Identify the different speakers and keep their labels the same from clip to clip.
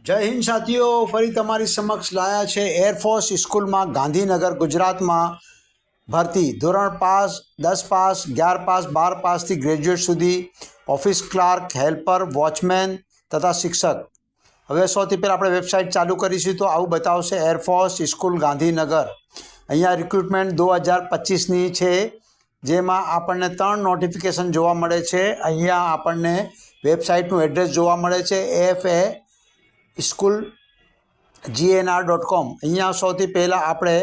Speaker 1: જય હિન્દ સાથીઓ, ફરી તમારી સમક્ષ લાયા છે એરફોર્સ સ્કૂલમાં ગાંધીનગર ગુજરાતમાં ભરતી ધોરણ પાસ 10 પાસ 11 પાસ 12 પાસથી ગ્રેજ્યુએટ સુધી ઓફિસ ક્લાર્ક, હેલ્પર, વોચમેન તથા શિક્ષક. હવે સૌથી પહેલાં આપણે વેબસાઇટ ચાલુ કરીશું તો આવું બતાવશે એરફોર્સ સ્કૂલ ગાંધીનગર. અહીંયા રિક્રુટમેન્ટ 2025ની છે, જેમાં આપણને 3 નોટિફિકેશન જોવા મળે છે. અહીંયા આપણને વેબસાઇટનું એડ્રેસ જોવા મળે છે FA સ્કૂલ GNR.com. અહીંયા સૌથી પહેલાં આપણે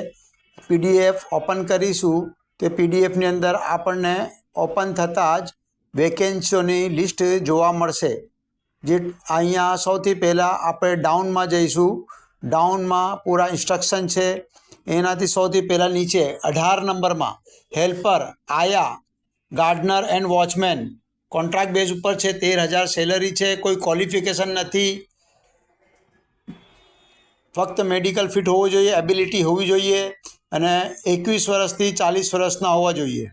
Speaker 1: PDF ઓપન કરીશું. તે PDFની અંદર આપણને ઓપન થતાં જ વેકેન્સીઓની લિસ્ટ જોવા મળશે. જે અહીંયા સૌથી પહેલાં આપણે ડાઉનમાં જઈશું. ડાઉનમાં પૂરા ઇન્સ્ટ્રક્શન છે. એનાથી સૌથી પહેલાં નીચે 18 નંબરમાં હેલ્પર, આયા, gardener and watchman contract base ઉપર છે. 13,000 સેલરી છે. કોઈ ક્વોલિફિકેશન નથી. ફક્ત મેડિકલ ફિટ હોવું જોઈએ, એબિલિટી હોવી જોઈએ અને 21 વર્ષથી 40 વર્ષના હોવા જોઈએ.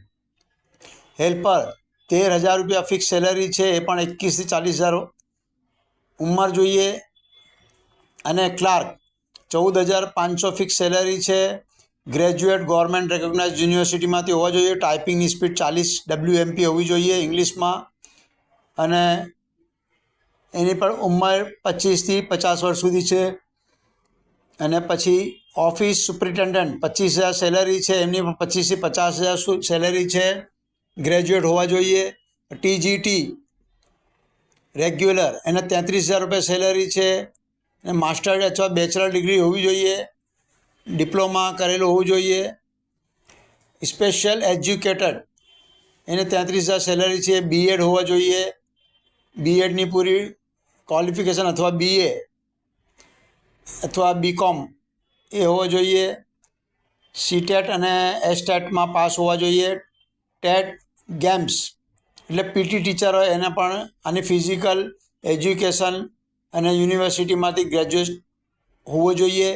Speaker 1: હેલ્પર 13,000 રૂપિયા ફિક્સ સેલરી છે, એ પણ 21થી 40,000 ઉંમર જોઈએ. અને ક્લાર્ક 14,500 ફિક્સ સેલરી છે. ગ્રેજ્યુએટ ગવર્મેન્ટ રેકોગ્નાઇઝ યુનિવર્સિટીમાંથી હોવા જોઈએ. ટાઈપિંગની સ્પીડ 40 WMP હોવી જોઈએ ઇંગ્લિશમાં. અને એની પણ ઉંમર 25થી 50 વર્ષ સુધી છે. અને પછી ઓફિસ સુપ્રિન્ટેન્ડન્ટ 25,000 સેલરી છે, એમની પણ 25થી 50,000 સેલરી છે. ગ્રેજ્યુએટ હોવા જોઈએ. TGT રેગ્યુલર એને 33,000 રૂપિયા સેલરી છે. અને માસ્ટર અથવા બેચલર ડિગ્રી હોવી જોઈએ. ડિપ્લોમા કરેલું હોવું જોઈએ. સ્પેશિયલ એજ્યુકેટેડ એને 33,000 સેલરી છે. BEd હોવા જોઈએ. BEdની પૂરી ક્વોલિફિકેશન અથવા BA અથવા BCom એ હોવો જોઈએ. CTET અને STETમાં પાસ હોવા જોઈએ. ટેટ ગેમ્સ એટલે PT ટીચર હોય એને પણ આની ફિઝિકલ એજ્યુકેશન અને યુનિવર્સિટીમાંથી ગ્રેજ્યુએટ હોવો જોઈએ.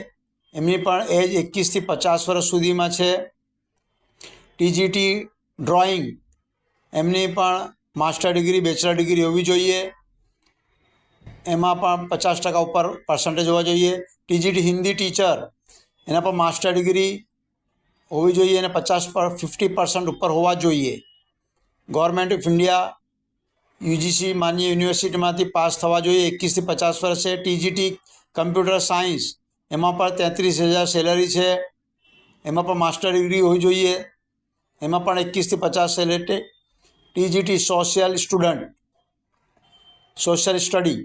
Speaker 1: એમની પણ એજ 21થી 50 વર્ષ સુધીમાં છે. TGT ડ્રોઈંગ એમની પણ માસ્ટર ડિગ્રી, બેચલર ડિગ્રી હોવી જોઈએ. એમાં પણ 50% ઉપર પર્સન્ટેજ હોવા જોઈએ. TGT હિન્દી ટીચર એના પર માસ્ટર ડિગ્રી હોવી જોઈએ અને 50% ઉપર હોવા જોઈએ. ગવર્મેન્ટ ઓફ ઇન્ડિયા UGC માન્ય યુનિવર્સિટીમાંથી પાસ થવા જોઈએ. 21થી 50 વર્ષ છે. TGT કમ્પ્યુટર સાયન્સ એમાં પણ 33,000 સેલરી છે. એમાં પણ માસ્ટર ડિગ્રી હોવી જોઈએ. એમાં પણ 21થી 50 સેલરી. TGT સોશિયલ સ્ટડી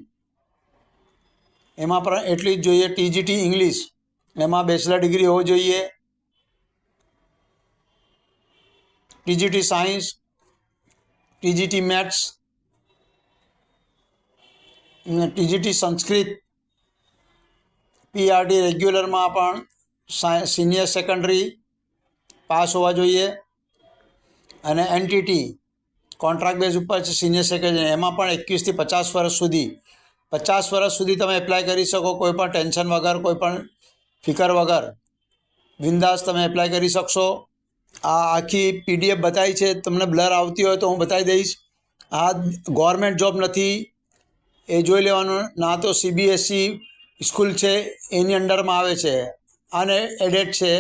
Speaker 1: એમાં પણ એટલી જ જોઈએ. TGT ઇંગ્લિશ એમાં બેચલર ડિગ્રી હોવી જોઈએ. TGT science, TGT maths, TGT Sanskrit, PRD રેગ્યુલરમાં પણ સિનિયર સેકન્ડરી પાસ હોવા જોઈએ. અને NTT કોન્ટ્રાક્ટ બેઝ ઉપર છે સિનિયર સેકન્ડરી, એમાં પણ 21થી 50 વર્ષ સુધી 50 વર્ષ સુધી તમે એપ્લાય કરી શકો. કોઈ પણ ટેન્શન વગર, કોઈ પણ ફિકર વગર બિંદાસ તમે એપ્લાય કરી શકશો. આ આખી PDF બતાવી છે. તમને બ્લર આવતી હોય તો હું બતાવી દઈશ. આ ગવર્મેન્ટ જોબ નથી એ જોઈ લેવાનું. ના તો CBSE સ્કૂલ છે એની અંડરમાં આવે છે. અને એડેડ છે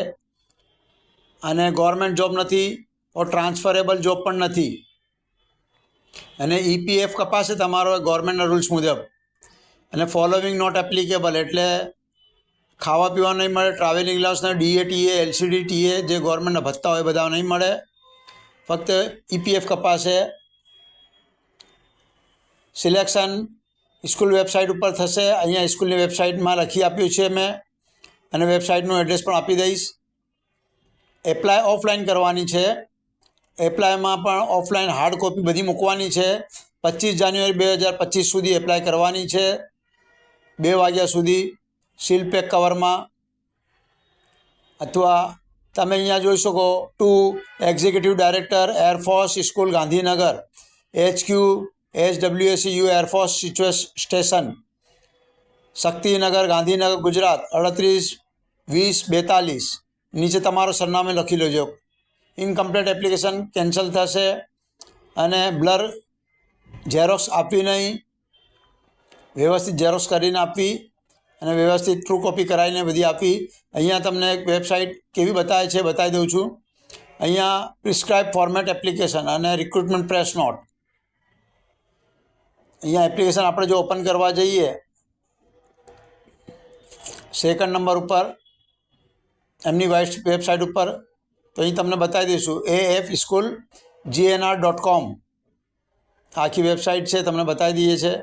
Speaker 1: અને ગવર્મેન્ટ જોબ નથી ઓર ટ્રાન્સફરેબલ જોબ પણ નથી. અને EPF કપાશે તમારો ગવર્મેન્ટના રૂલ્સ મુજબ. અને ફોલોવિંગ નોટ એપ્લિકેબલ એટલે ખાવા પીવા નહીં મળે. ટ્રાવેલિંગ અલાઉન્સના DA, TA, LCD, TA જે ગવર્મેન્ટના ભત્તા હોય બધા નહીં મળે. ફક્ત EPF કપાશે. સિલેક્શન સ્કૂલ વેબસાઇટ ઉપર થશે. અહીંયા સ્કૂલની વેબસાઇટમાં લખી આપ્યું છે મેં અને વેબસાઇટનું એડ્રેસ પણ આપી દઈશ. એપ્લાય ઓફલાઈન કરવાની છે. એપ્લાયમાં પણ ઓફલાઈન હાર્ડ કોપી બધી મૂકવાની છે. 25 જાન્યુઆરી 2025 સુધી એપ્લાય કરવાની છે. 2 વાગ્યા સુધી સીલ પેક કવરમાં. અથવા તમે અહીંયા જોઈ શકો to executive director air force school Gandhinagar, HQ SWSU air force station, Shaktinagar, Gandhinagar, Gujarat 382042. નીચે તમારું સરનામું લખી લેજો. ઇનકમ્પ્લીટ એપ્લિકેશન કેન્સલ થશે. અને બ્લર ઝેરોક્સ આપવી નહીં, વ્યવસ્થિત ઝેરોક્સ કરીને આપવી. અને વ્યવસ્થિત ટ્રુ કોપી કરાવીને બધી આપી. અહીંયા તમને એક વેબસાઇટ કેવી બતાવે છે બતાવી દઉં છું. અહીંયા પ્રિસ્ક્રાઇબ ફોર્મેટ એપ્લિકેશન અને રિક્રુટમેન્ટ પ્રેસ નોટ. અહીંયા એપ્લિકેશન આપણે જો ઓપન કરવા જઈએ સેકન્ડ નંબર ઉપર એમની વેબસાઇટ ઉપર, તો અહીં તમને બતાવી દઈશું afschoolgnr.com આખી વેબસાઇટ છે, તમને બતાવી દઈએ છીએ.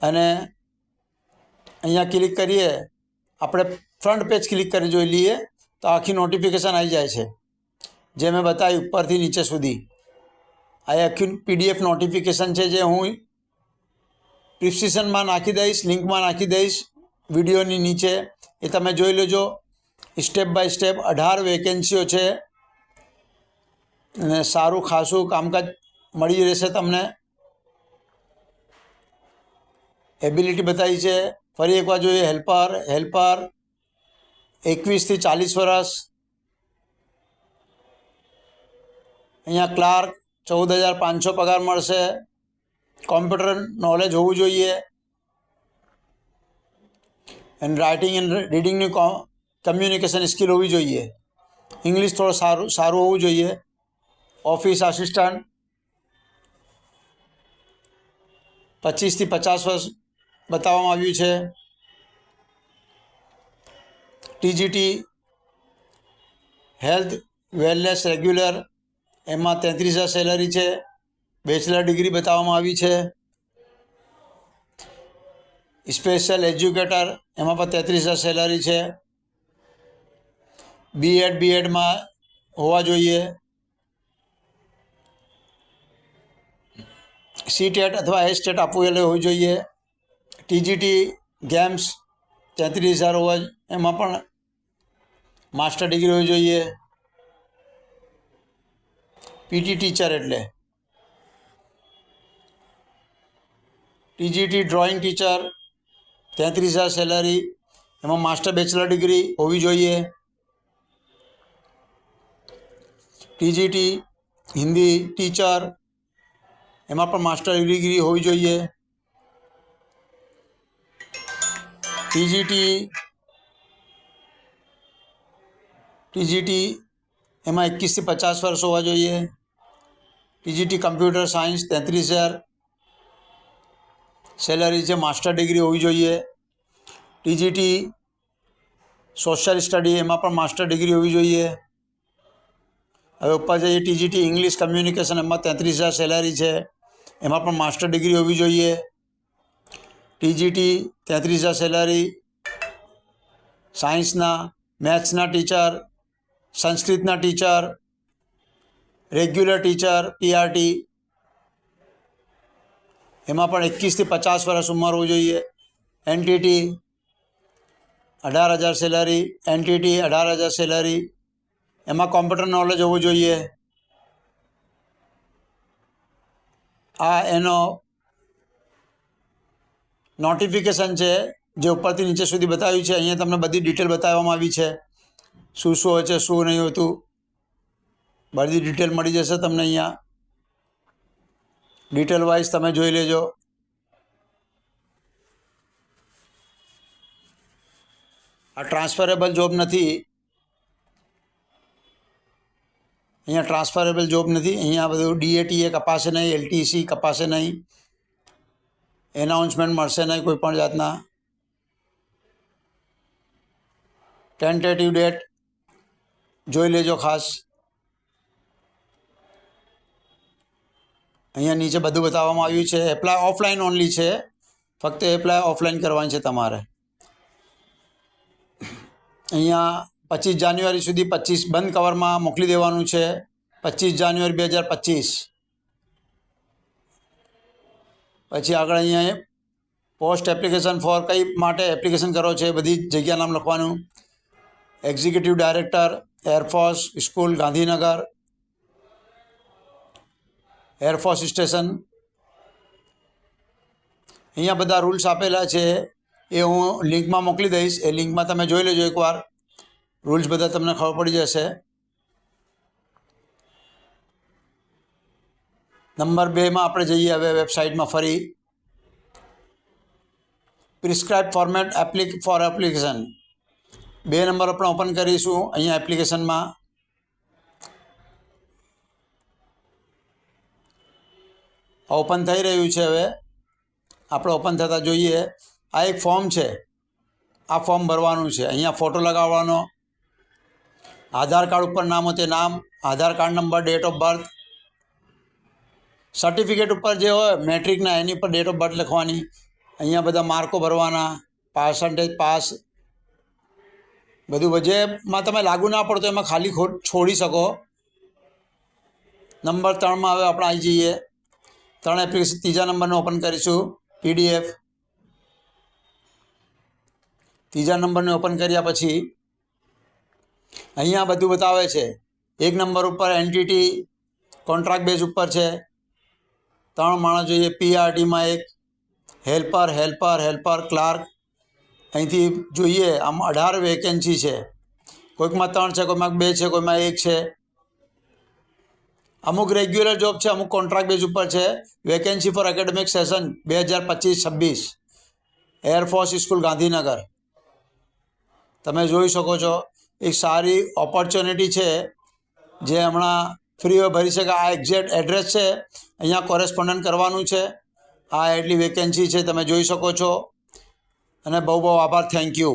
Speaker 1: અને અહીંયા ક્લિક કરીએ, આપણે ફ્રન્ટ પેજ ક્લિક કરી જોઈ લઈએ તો આખી નોટિફિકેશન આવી જાય છે, જે મેં બતાવી ઉપરથી નીચે સુધી. આ આખી PDF નોટિફિકેશન છે, જે હું ડિસ્ક્રિપ્શનમાં નાખી દઈશ, લિંકમાં નાખી દઈશ વિડીયોની નીચે. એ તમે જોઈ લેજો. સ્ટેપ બાય સ્ટેપ 18 વેકેન્સીઓ છે અને સારું ખાસું કામકાજ મળી રહેશે તમને. એબિલિટી બતાવી છે. ફરી એકવાર જોઈએ. હેલ્પર 21 થી 40 વર્ષ. અહીંયા ક્લાર્ક 14,500 પગાર મળશે. કોમ્પ્યુટર નોલેજ હોવું જોઈએ. એન્ડ રાઇટિંગ એન્ડ રીડિંગની કમ્યુનિકેશન સ્કિલ હોવી જોઈએ. ઇંગ્લિશ થોડું સારું હોવું જોઈએ. ઓફિસ આસિસ્ટન્ટ 25 થી 50 વર્ષ બતાવવામાં આવ્યું છે. TGT હેલ્થ વેલનેસ રેગ્યુલર, એમાં 33,000 સેલરી છે. બેચલર ડિગ્રી બતાવવામાં આવી છે. સ્પેશિયલ એજ્યુકેટર, એમાં પણ 33,000 સેલરી છે. બીએડમાં હોવા જોઈએ. CTET અથવા STET આપવું હોવું જોઈએ. TGT ગેમ્સ 33,000 હોવા, એમાં પણ માસ્ટર ડિગ્રી હોવી જોઈએ. PT ટીચર એટલે TGT ડ્રોઈંગ ટીચર 33,000 સેલરી, એમાં માસ્ટર બેચલર ડિગ્રી હોવી જોઈએ. TGT હિન્દી ટીચર, એમાં પણ માસ્ટર ડિગ્રી હોવી જોઈએ. TGT એમાં 21 થી 50 વર્ષ હોવા જોઈએ. TGT કમ્પ્યુટર સાયન્સ 33,000 સેલરી છે. માસ્ટર ડિગ્રી હોવી જોઈએ. TGT સોશિયલ સ્ટડી, એમાં પણ માસ્ટર ડિગ્રી હોવી જોઈએ. હવે ઉપર જઈએ. TGT ઇંગ્લિશ કમ્યુનિકેશન, એમાં 33,000 સેલરી છે. એમાં પણ માસ્ટર ડિગ્રી હોવી જોઈએ. TGT 33,000 salary. સાયન્સના, મેથ્સના ટીચર, સંસ્કૃતના ટીચર, રેગ્યુલર ટીચર PRT, એમાં પણ 21 થી 50 વર્ષ ઉંમર હોવી જોઈએ. NTT 18,000 salary. NTT 18,000 સેલરી, એમાં કોમ્પ્યુટર નોલેજ હોવું જોઈએ. આ એનો નોટિફિકેશન છે, જે ઉપરથી નીચે સુધી બતાવ્યું છે. અહીંયા તમને બધી ડિટેલ બતાવવામાં આવી છે, શું હોય છે, શું નહીં હોતું. બધી ડિટેલ મળી જશે તમને. અહીંયા ડિટેલ વાઇઝ તમે જોઈ લેજો. આ ટ્રાન્સફરેબલ જોબ નથી. અહીંયા ટ્રાન્સફરેબલ જોબ નથી. અહીંયા બધું DATA કપાશે નહીં, LTC કપાશે નહીં, એનાઉન્સમેન્ટ મળશે નહીં કોઈ પણ જાતના. ટેન્ટેટિવ ડેટ જોઈ લેજો ખાસ. અહીંયા નીચે બધું બતાવવામાં આવ્યું છે. એપ્લાય ઓફલાઈન ઓનલી છે, ફક્ત એપ્લાય ઓફલાઈન કરવાની છે તમારે. અહીંયા 25 જાન્યુઆરી સુધી 25 બંધ કવરમાં મોકલી દેવાનું છે. 25 જાન્યુઆરી 2025. પછી આગળ અહીંયા પોસ્ટ એપ્લિકેશન ફોર કઈ માટે એપ્લિકેશન કરો છે, બધી જગ્યા નામ લખવાનું. Executive director, air force school Gandhinagar, air force station. અહીંયા બધા રૂલ્સ આપેલા છે, એ હું લિંકમાં મોકલી દઈશ. એ લિંકમાં તમે જોઈ લેજો એકવાર. રૂલ્સ બધા તમને ખબર પડી જશે. નંબર 2માં આપણે જઈએ હવે વેબસાઇટમાં. ફરી પ્રિસ્ક્રાઇબ ફોર્મેટ ફોર એપ્લિકેશન 2 નંબર આપણે ઓપન કરીશું અહીંયા એપ્લિકેશનમાં. ઓપન થઈ રહ્યું છે. હવે આપણે ઓપન થતાં જોઈએ આ એક ફોર્મ છે. આ ફોર્મ ભરવાનું છે. અહીંયા ફોટો લગાવવાનો, આધાર કાર્ડ ઉપર નામ હોય તે નામ, Aadhaar card number, date of birth, certificate ઉપર જે હોય મેટ્રિકના એની પર ડેટ ઓફ બર્થ લખવાની. અહીંયા બધા માર્કો ભરવાના, પર્સન્ટેજ પાસ, બધું જેમાં તમે લાગુ ના પડતો એમાં ખાલી છોડી શકો. નંબર 3માં હવે આપણે આવી જઈએ. 3 એપ્લિકેશન 3જા નંબરને ઓપન કરીશું. PDF 3જા નંબરને ઓપન કર્યા પછી અહીંયા બધું બતાવે છે. 1 નંબર ઉપર એન્ટિટી કોન્ટ્રાક્ટ બેઝ ઉપર છે. 3 માણસ જોઈએ. PRTમાં 1, હેલ્પર, ક્લાર્ક. અહીંથી જોઈએ આમ 18 વેકેન્સી છે. કોઈકમાં 3 છે, કોઈમાં 2 છે, કોઈમાં 1 છે. અમુક રેગ્યુલર જોબ છે, અમુક કોન્ટ્રાક્ટ બેઝ ઉપર છે. Vacancy for academic session 2025-26 air force school Gandhinagar. તમે જોઈ શકો છો એક સારી ઓપોર્ચ્યુનિટી છે જે હમણાં ફ્રી ભરી શકે. આ એક્ઝેક્ટ એડ્રેસ છે. અહીંયા કોરેસ્પોન્ડન્ટ કરવાનું છે. આ એટલી વેકેન્સી છે તમે જોઈ શકો છો. અને બહુ બહુ આભાર. Thank you.